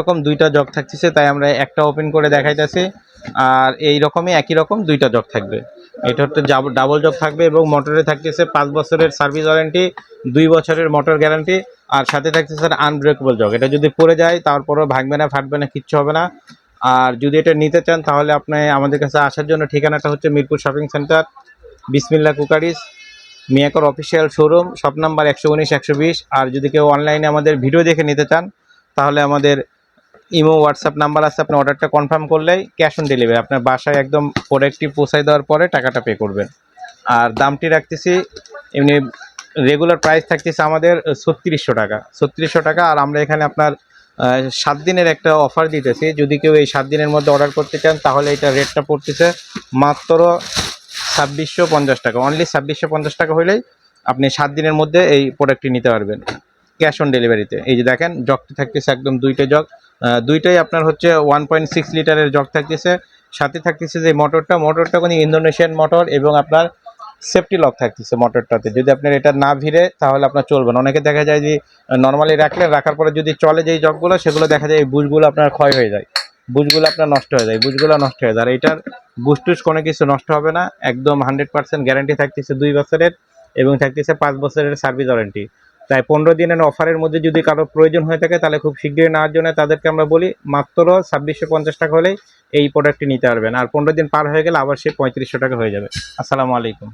রকম দুইটা জগ থাকতেছে, তাই আমরা একটা ওপেন করে দেখাইতেছি। আর এই রকমই একই রকম দুইটা জগ থাকবে। এটা হচ্ছে ডাবল জগ থাকবে এবং মোটরে থাকতেছে 5 বছরের সার্ভিস ওয়ারেন্টি, 2 বছরের মোটর গ্যারান্টি, আর সাথে থাকতেছে আনব্রেকেবল জগ। এটা যদি পড়ে যায় তারপরও ভাঙবে না, ফাটবে না, কিচ্ছু হবে না। আর যদি এটা নিতে চান তাহলে আপনি আমাদের কাছে আসার জন্য ঠিকানাটা হচ্ছে Mirpur shopping centre, Bismillah cookeries, মিয়াকর অফিসিয়াল শোরুম, শপ নাম্বার 119 120। আর যদি কেউ অনলাইনে আমাদের ভিডিও দেখে নিতে চান তাহলে আমাদের ইমো হোয়াটসঅ্যাপ নাম্বার আছে, আপনি অর্ডারটা কনফার্ম করলেই ক্যাশ অন ডেলিভারি আপনার বাসায় একদম প্রোডাক্টটি পৌঁছায় দেওয়ার পরে টাকাটা পে করবেন। আর দামটি রাখতেছি এমনি রেগুলার প্রাইস থাকতেছে আমাদের 3600 টাকা, 3600 টাকা। আর আমরা এখানে আপনার 7 দিনের একটা অফার দিতেছি। যদি কেউ এই 7 দিনের মধ্যে অর্ডার করতে চান তাহলে এটা রেটটা পড়তেছে মাত্র 2650 টাকা। অনলি 2650 টাকা হলেই আপনি 7 দিনের মধ্যে এই প্রোডাক্টটি নিতে পারবেন ক্যাশ অন ডেলিভারিতে। এই যে দেখেন জগটি থাকতেছে একদম দুইটা জগ, দুইটাই আপনার হচ্ছে 1.6 লিটারের জগ থাকতেছে। সাথে থাকতেছে যে মোটরটা কোনো ইন্দোনেশিয়ান মোটর এবং আপনার সেফটি লক থাকতেছে মোটরটাতে। যদি আপনার এটা না ভিড়ে তাহলে আপনার চলবে না। অনেকে দেখা যায় যে নর্মালি রাখার পরে যদি চলে যেই জগগুলো সেগুলো দেখা যায় এই বুশগুলো আপনার ক্ষয় হয়ে যায়, বুশগুলো আপনার নষ্ট হয়ে যায়, বুশগুলো নষ্ট হয়ে যায়। আর এটার বুশ কোনো কিছু নষ্ট হবে না, একদম 100% গ্যারান্টি থাকতেছে 2 বছরের এবং থাকতেছে 5 বছরের সার্ভিস ওয়ারেন্টি। তাই 15 দিনের অফারের মধ্যে যদি কারো প্রয়োজন হয়ে থাকে তাহলে খুব শীঘ্রই নেওয়ার জন্য তাদেরকে আমরা বলি মাত্র 2650 টাকা হলেই এই প্রোডাক্টটি নিতে পারবেন। আর 15 দিন পার হয়ে গেলে আবার সে 3500 টাকা হয়ে যাবে। আসসালামু আলাইকুম।